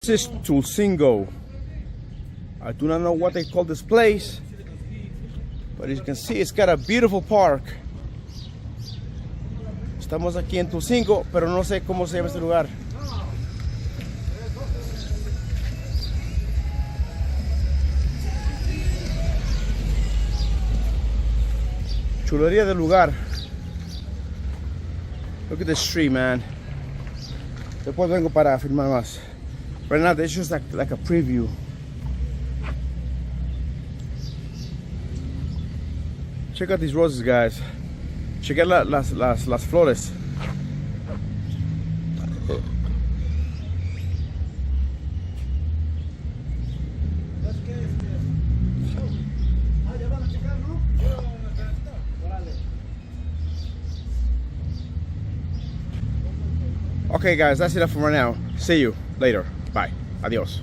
This is Tulcingo. I do not know what they call this place, but as you can see, it's got a beautiful park. Estamos aquí en Tulcingo, pero no sé cómo se llama este lugar. Chulería del lugar. Look at this tree, man. Después vengo para filmar más. Right now, this is just like a preview. Check out these roses, guys. Check out las flores. Okay, guys, that's enough for right now. See you later. Bye. Adios.